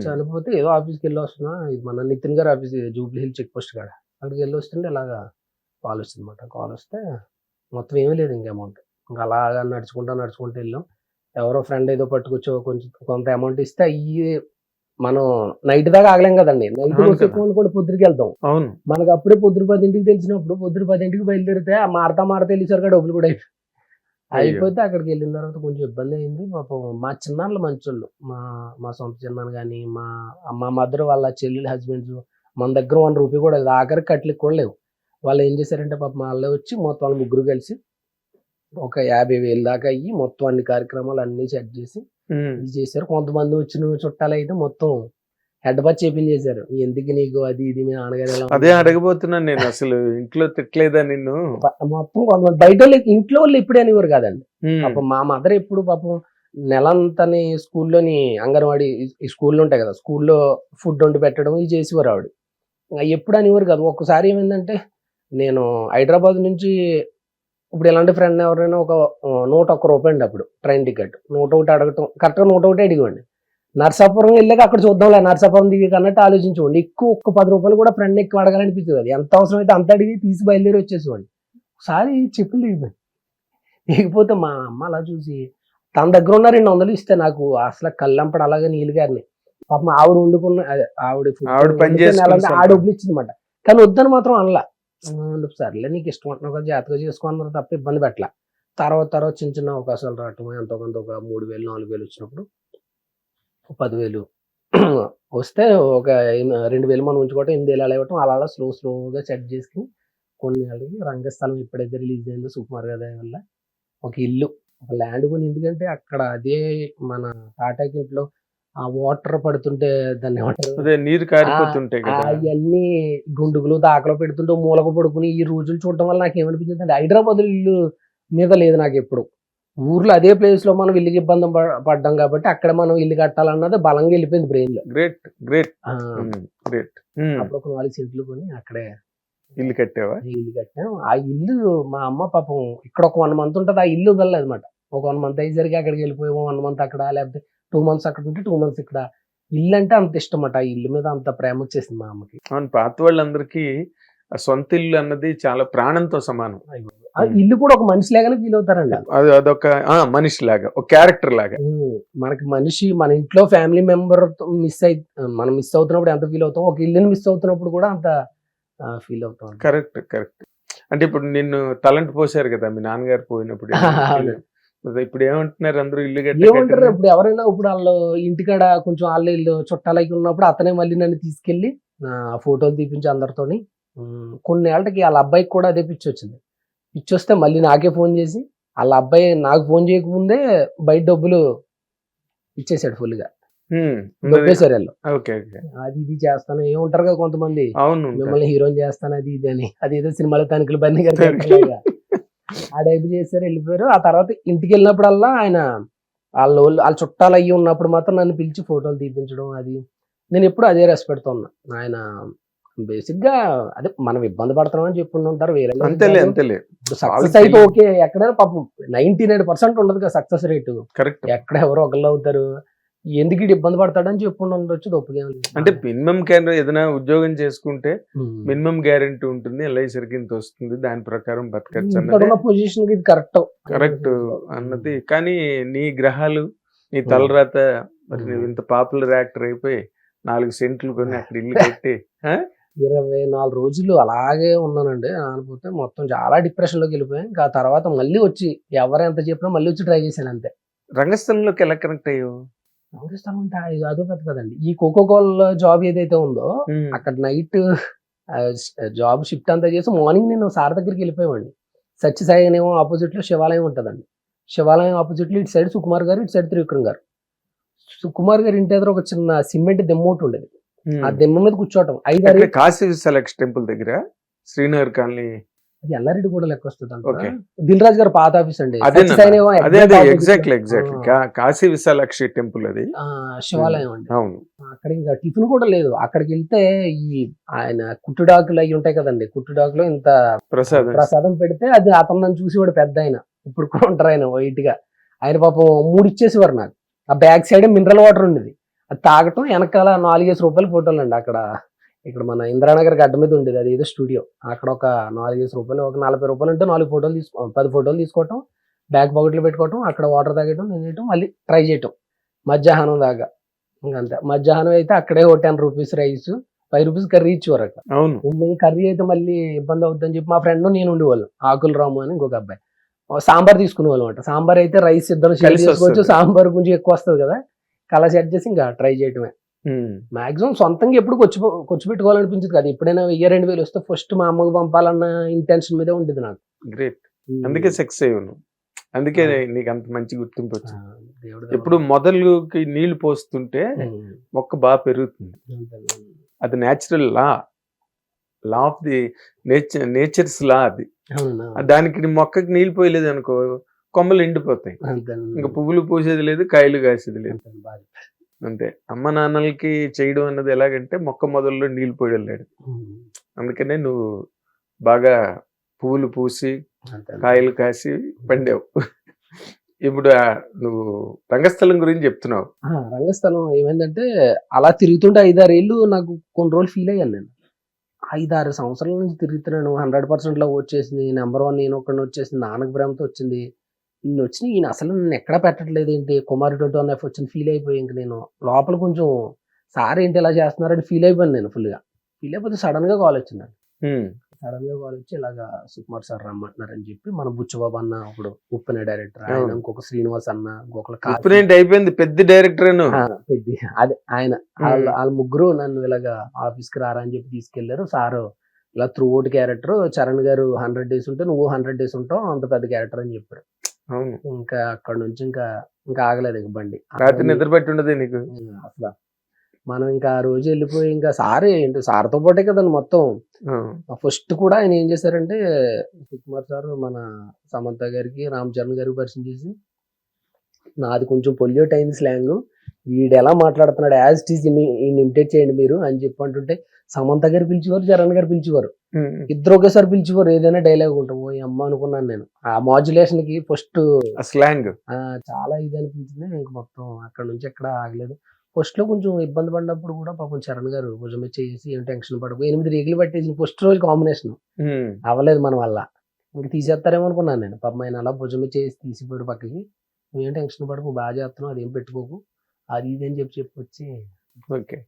చనిపోతే ఏదో ఆఫీస్‌కి వెళ్ళొస్తున్నా, ఇది మన నితిన్ గారి office Jubilee Hill check post కాడ. అక్కడికి వెళ్ళొస్తుంటే ఇలాగా కాలొచ్చిందన్నమాట. కాలొస్తే మొత్తం ఏమీ లేదు ఇంక అమౌంట్. ఇంక అలాగా నడుచుకుంటూ వెళ్ళాం. ఎవరో ఫ్రెండ్ ఏదో పట్టుకొచ్చి కొంచెం కొంత అమౌంట్ ఇస్తే అయ్యి మనం నైట్ దాకా ఆగలేం కదండీ. నైట్ అవును కదా. వచ్చేసామనుకోండి పొద్దురికెళ్తాం. అవును. మనకు అప్పుడే పొద్దున 10కి తెలిసినప్పుడు పొద్దున 10కి బయలుదేరితే ఆ మారతా వెళ్ళేసరికి డబ్బులు కూడా అయ్యో! అయిపోతే అక్కడికెళ్ళిన తర్వాత కొంచెం ఇబ్బందయింది. పాపం మా చిన్నాన్నలు మంచోళ్ళు. మా మా సొంత చిన్నాన్న గాని, మా మదర్ వాళ్ళ చెల్లెలు హస్బెండ్స్ మన దగ్గర రూ. 1 కూడా లేదు. ఆఖరికి కట్లికి కూడా లేవు. వాళ్ళేం చేశారంటే పాపం ఆళ్ళే వచ్చి మొత్తం వాళ్ళు ముగ్గురు కలిసి ఒక 50,000 దాకా అయ్యి మొత్తం అన్ని కార్యక్రమాలు అన్నీ సెట్ చేసి ఇది చేశారు. కొంతమంది వచ్చిన చుట్టాలైతే మొత్తం హెడ్ బాత్ చేపించేశారు. ఎందుకు నీకు అది ఇది మీ నాన్నగారు ఎలా అదే అడగబోతున్నాను నేను. అసలు ఇంట్లో తిట్టలేదా నిన్ను? మొత్తం కొంతమంది బయటోళ్ళు ఇంట్లో వాళ్ళు ఎప్పుడు అనేవారు కాదండి. పాపం మా మదర్ ఎప్పుడు పాపం నెలంతని స్కూల్లోని అంగన్వాడీ ఈ స్కూల్లు ఉంటాయి కదా, స్కూల్లో ఫుడ్ వండి పెట్టడం ఇవి చేసేవారు ఆవిడ. ఎప్పుడు అనేవారు కాదు. ఒక్కసారి ఏమైందంటే నేను హైదరాబాద్ నుంచి ఇప్పుడు ఇలాంటి ఫ్రెండ్ ఎవరైనా ఒక రూ. 101 అండి అప్పుడు ట్రైన్ టికెట్ 101 అడగటం కరెక్ట్గా 101 అడిగండి. నర్సాపురం వెళ్ళాక అక్కడ చూద్దాంలే నర్సాపురం దిగి అన్నట్టు ఆలోచించుకోండి. ఎక్కువ ఒక్క ₹10 కూడా ఫ్రెండ్ ఎక్కువ అడగాలనిపించేది. అది ఎంత అవసరం అయితే అంత అడిగి తీసి బయలుదేరి వచ్చేసేవాడిని. ఒకసారి చెప్పులు దిగిపోయి దిగిపోతే మా అమ్మ అలా చూసి తన దగ్గర ఉన్న 200 ఇస్తే నాకు అసలు కళ్ళంపడ అలాగే నీళ్ళు గారిని. పాపం ఆవిడ వండుకున్న ఆవిడ పని ఆ డబ్బులు ఇచ్చిందన్నమాట. కానీ వద్దని మాత్రం అనలా. సర్లే నీకు ఇష్టం అంటున్నావు కదా జాగ్రత్తగా చేసుకో అన్నారు తప్ప ఇబ్బంది పెట్టలా. తర్వాత చిన్న చిన్న అవకాశాలు రావటం ఎంతో కొంత ఒక 3,000 4,000 వచ్చినప్పుడు 10,000 వస్తే ఒక 2,000 మనం ఉంచుకోవటం 8,000 అలా ఇవ్వటం అలా స్లోగా సెట్ చేసుకుని కొన్ని అడిగి రంగస్థలం ఎప్పుడైతే రిలీజ్ అయిందో సుకుమార్ గారి దయ వల్ల ఒక ఇల్లు ఒక ల్యాండ్ కొని, ఎందుకంటే అక్కడ అదే మన టాటాకి ఇంట్లో ఆ వాటర్ పడుతుంటే దాన్ని ఏమంటారు నీరు కారిపోతుంటాయి కదా, అవన్నీ గుండుగులు దాకలో పెడుతుంటే మూలకు పడుకుని ఈ రోజులు చూడటం వల్ల నాకు ఏమనిపించింది అంటే హైదరాబాద్ ఇల్లు మీద లేదు నాకు ఎప్పుడు. ఊర్లో అదే ప్లేస్ లో మనం ఇల్లుకి ఇబ్బంది పడ్డాం కాబట్టి అక్కడ మనం ఇల్లు కట్టాలన్నది బలంగా వెళ్ళిపోయింది బ్రెయిన్ లో. గ్రేట్. అప్పుడు ఒక 4 సెంట్లు కొని అక్కడే ఇల్లు కట్టావా? ఇల్లు కట్టాం. ఆ ఇల్లు మా అమ్మ పాపం ఇక్కడ ఒక 1 మంత్ ఉంటుంది, ఆ ఇల్లు వదలలేదన్నమాట. ఒక 1 మంత్ అయ్యేసరికి అక్కడికి వెళ్ళిపోయి 1 మంత్ అక్కడ, లేకపోతే 2 మంత్స్ అక్కడ ఉంటే 2 మంత్స్ ఇక్కడ. ఇల్లు అంటే అంత ఇష్టం అన్నమాట. ఆ ఇల్లు మీద అంత ప్రేమ వచ్చేసింది మా అమ్మకి. అవును, పాత వాళ్ళందరికీ సొంత ఇల్లు అన్నది చాలా ప్రాణంతో సమానం. ఇల్లు కూడా ఒక మనిషి లాగానే ఫీల్ అవుతారండి. అదొక మనిషి లాగా, ఒక క్యారెక్టర్ లాగా. మనకి మనిషి మన ఇంట్లో ఫ్యామిలీ మెంబర్ మనం మిస్ అవుతున్నప్పుడు ఎంత ఫీల్ అవుతాం, ఒక ఇల్లుని మిస్ అవుతున్నప్పుడు కూడా అంత ఫీల్ అవుతాం. కరెక్ట్. అంటే ఇప్పుడు నిన్ను తలంటి పోసారు కదా మీ నాన్నగారు పోయినప్పుడు. ఇప్పుడు ఏమంటున్నారు అందరూ? ఇల్లు ఏమంటారు ఇప్పుడు ఎవరైనా ఇప్పుడు వాళ్ళు ఇంటికాడ కొంచెం వాళ్ళ ఇల్లు చుట్టాలకి ఉన్నప్పుడు అతనే మళ్ళీ నన్ను తీసుకెళ్లి ఫోటోలు తీపించి అందరితోని. కొన్ని ఏళ్ళకి వాళ్ళ అబ్బాయికి కూడా అదే పిచ్చి వచ్చింది. పిచ్చి వస్తే మళ్ళీ నాకే ఫోన్ చేసి వాళ్ళ అబ్బాయి నాకు ఫోన్ చేయకముందే బయట డబ్బులు ఇచ్చేసాడు ఫుల్ గా. దొబ్బేశారు వాళ్ళు. అది ఇది చేస్తాను ఏముంటారు కదా కొంతమంది, మిమ్మల్ని హీరోని చేస్తాను అది ఇది అని, అది ఏదో సినిమాలో తనిఖీలు బండి కదా ఆ టైపు చేశారు, వెళ్ళిపోయారు. ఆ తర్వాత ఇంటికి వెళ్ళినప్పుడల్లా ఆయన వాళ్ళ చుట్టాలు అయ్యి ఉన్నప్పుడు మాత్రం నన్ను పిలిచి ఫోటోలు తీపించడం అది నేను ఎప్పుడు అదే రెస్పెక్ట్ ఉన్నా. ఆయన బేసిక్ గా అదే మనం ఇబ్బంది పడుతున్నాం అని చెప్పుకుంటూ ఉంటారు, వేరే సక్సెస్ అయితే ఓకే. ఎక్కడైనా పాపం 99% ఉండదు కదా సక్సెస్ రేటు. ఎక్కడ ఎవరో ఒకళ్ళు అవుతారు, ఎందుకు ఇటు ఇబ్బంది పడతాడని చెప్పుకుంటూ ఉండొచ్చు. తప్పుగా అంటే మినిమం ఏదైనా ఉద్యోగం చేసుకుంటే మినిమం గ్యారెంటీ ఉంటుంది, ఎల్ఐసరికి ఇంత వస్తుంది, దాని ప్రకారం బతకచ్చు పొజిషన్ ఇది కరెక్ట్ అన్నది. కానీ నీ గ్రహాలు నీ తలరాత మరి నువ్వు ఇంత పాపులర్ యాక్టర్ అయిపోయి 4 సెంట్లు కొని అక్కడ ఇల్లు కట్టి 24 రోజులు అలాగే ఉన్నానండి. అనుకుంటే మొత్తం చాలా డిప్రెషన్ లోకి వెళ్ళిపోయాను. ఇంకా తర్వాత మళ్ళీ వచ్చి ఎవరు ఎంత చెప్పినా మళ్ళీ వచ్చి ట్రై చేశాను అంతే. రంగస్థలంలోకి ఎలా కనెక్ట్ అయ్యావు? రంగస్థలం అంటే అదో పెద్ద కదండి. ఈ కోకోకోలా జాబ్ ఏదైతే ఉందో అక్కడ నైట్ జాబ్ షిఫ్ట్ అంతా చేసి మార్నింగ్ నేను సార్ దగ్గరికి వెళ్ళిపోయేవాడిని. సత్యసాయి ఏమో ఆపోజిట్ లో శివాలయం ఉంటుందండి. శివాలయం ఆపోజిట్ లో ఇటు సైడ్ సుకుమార్ గారు, ఇటు సైడ్ త్రివిక్రమ్ గారు. సుకుమార్ గారు ఇంటి దగ్గర ఒక చిన్న సిమెంట్ దెమ్మ ఒకటి ఉండేది. ఆ దెమ్మ మీద కూర్చోవటం. కాశీ విశాలాక్షి టెంపుల్ దగ్గర శ్రీనగర్ కాలనీ, అది ఎల్లారెడ్డి కూడా లెక్క వస్తుంది. దిల్ రాజు గారు పాత ఆఫీస్ అండి. ఎగ్జాక్ట్లీ కాశీ విశాలాక్షి టెంపుల్ అది శివాలయం అండి. అక్కడ ఇంకా టిఫిన్ కూడా లేదు. అక్కడికి వెళ్తే ఈ ఆయన కుట్టుడాకులు అవి ఉంటాయి కదండి, కుట్టుడాకులో ఇంత ప్రసాదం పెడితే అది అతను నన్ను చూసేవాడు పెద్ద ఆయన. ఇప్పుడు కూడా ఉంటారు ఆయన వైట్ గా. ఆయన పాపం 3 ఇచ్చేసేవారు నాకు. ఆ బ్యాక్ సైడ్ మినరల్ వాటర్ ఉండేది. అది తాగటం వెనకాల 4-5 రూపాయల ఫోటోలు అండి అక్కడ. ఇక్కడ మన ఇందిరానగర్ గడ్డ మీద ఉండేది అది ఏదో స్టూడియో. అక్కడ ఒక 4-5 రూపాయలు, ఒక 40 రూపాయలు ఉంటే 4 ఫోటోలు 10 ఫోటోలు తీసుకోవటం, బ్యాక్ పాకెట్లో పెట్టుకోవటం, అక్కడ వాటర్ తాగటం, తినేయటం, మళ్ళీ ట్రై చేయటం మధ్యాహ్నం దాకా. ఇంకంతే. మధ్యాహ్నం అయితే అక్కడే ఓ 10 రూపీస్ రైస్, 5 రూపీస్ కర్రీ ఇచ్చేవారు అక్కడ. అవును. కర్రీ అయితే మళ్ళీ ఇబ్బంది అవుతుందని చెప్పి మా ఫ్రెండ్ నేను ఉండేవాళ్ళం, ఆకుల రాము అని ఇంకొక అబ్బాయి. సాంబార్ తీసుకునేవాళ్ళం అంట. సాంబార్ అయితే రైస్ ఇద్దరు షేర్ కలిసి చేసుకోవచ్చు, వస్తది. సాంబార్ కొంచెం ఎక్కువ వస్తుంది కదా, అలా సెట్ చేసి ఇంకా ట్రై చేయటమే. మాక్సిమం సొంతంగా ఎప్పుడు ఖర్చు పెట్టుకోవాలనిపించింది కదా. ఎప్పుడైనా 1000-2000 వస్తే ఫస్ట్ మా అమ్మకు పంపాలన్న ఇంటెన్షన్ మీదే ఉండేది నాకు. గ్రేట్. అందుకే సక్సెస్ అయ్యాను. అందుకే నీకు అంత మంచి గుర్తింపు ఆ, వచ్చింది. దేవుడి ఎప్పుడు మొదలుకి నీళ్లు పోస్తుంటే మొక్క బాగా పెరుగుతుంది. దయ. అది natural law of the nature's law అది. అవునా? దానికి నీ మొక్కకి నీళ్ళు పోయలేదు అనుకో, కొమ్మలు ఎండిపోతాయి. ఇంకా పువ్వులు పూసేది లేదు, కాయలు కాసేది లేదు. అంతే. అమ్మ నాన్నలకి చేయడం అన్నది ఎలాగంటే మొక్క మొదల్లో నీళ్లు పోయడం లేదు. అందుకనే నువ్వు బాగా పువ్వులు పూసి కాయలు కాసి పండావు. ఇప్పుడు నువ్వు రంగస్థలం గురించి చెప్తున్నావు. రంగస్థలం ఏమైందంటే అలా తిరుగుతుంటే 5-6 ఏళ్ళు నాకు కొన్ని రోజులు ఫీల్ అయ్యాను నేను. 5-6 సంవత్సరాల నుంచి తిరుగుతున్నాను, 100% లో వచ్చేసింది, నెంబర్ 1 నేను ఒక్కడిని వచ్చేసింది, నాన్నకు ప్రేమతో వచ్చింది, ఈయన వచ్చిన ఈయన అసలు నన్ను ఎక్కడ పెట్టట్లేదు ఏంటి, కుమారి 21F వచ్చింది, ఫీల్ అయిపోయి ఇంక నేను లోపల కొంచెం సార్ ఏంటి ఇలా చేస్తున్నారని ఫీల్ అయిపోయాను నేను ఫుల్గా. ఫీల్ అయిపోతే సడన్ గా కాల్ వచ్చింది. సడన్ గా కాల్ వచ్చి ఇలాగా సుకుమార్ సార్ రమ్మంటున్నారని చెప్పి, మన బుచ్చుబాబు అన్న ఇప్పుడు ఉప్పెన డైరెక్టర్, ఆయన ఇంకొక శ్రీనివాస్ అన్న, ఇంకొకరు అయిపోయింది పెద్ద డైరెక్టర్. అదే ఆయన వాళ్ళ ముగ్గురు నన్ను ఇలాగా ఆఫీస్ కి రారా అని చెప్పి తీసుకెళ్లారు. సారు ఇలా త్రూ అవుట్ క్యారెక్టర్, చరణ్ గారు 100 డేస్ ఉంటే నువ్వు 100 డేస్ ఉంటావు, అంత పెద్ద క్యారెక్టర్ అని చెప్పారు. ఇంకా అక్కడ నుంచి ఇంకా ఆగలేదు ఇంక బండి. రాత్రి నిద్ర పట్టి ఉండదు నీకు అసలు. మనం ఇంకా ఆ రోజు వెళ్ళిపోయి ఇంకా సారే ఏంటి సార్తో పాటే కదండి మొత్తం. ఫస్ట్ కూడా ఆయన ఏం చేశారంటే, సుకుమార్ సార్ మన సమంత గారికి, రామ్ చరణ్ గారికి పరిచయం చేసి, నాది కొంచెం పొల్యూట్ అయింది స్లాంగ్, వీడు ఎలా మాట్లాడుతున్నాడు యాజ్ ఇట్ ఈస్ ఇమిటేట్ చేయండి మీరు అని చెప్పి అంటుంటే, సమంత గారు పిలిచేవారు, చరణ్ గారు పిలిచేవారు, ఇద్దరు ఒకేసారి పిలిచేవారు. ఏదైనా డైలాగ్ ఉంటాం, ఓ అమ్మ అనుకున్నాను నేను. ఆ మాడ్యులేషన్ కి ఫస్ట్ స్లాంగ్ చాలా ఇది అనిపించింది. ఇంక మొత్తం అక్కడ నుంచి ఎక్కడ ఆగలేదు. ఫస్ట్ లో కొంచెం ఇబ్బంది పడినప్పుడు కూడా పాపం చరణ్ గారు భుజం మీద చేసి ఏం టెన్షన్ పడకు, 8 రేగులు పట్టేసి ఫస్ట్ రోజు కాంబినేషన్ అవ్వలేదు మన వల్ల, ఇంక తీసేస్తారేమో అనుకున్నాను నేను. పాపం ఆయన అలా భుజం మీద చేసి తీసిపోయాడు పక్కకి, నువ్వేం టెన్షన్ పడకు, బాగా చేస్తున్నావు, అదేం పెట్టుకోకు, అది ఇది అని చెప్పి వచ్చి ఓకే.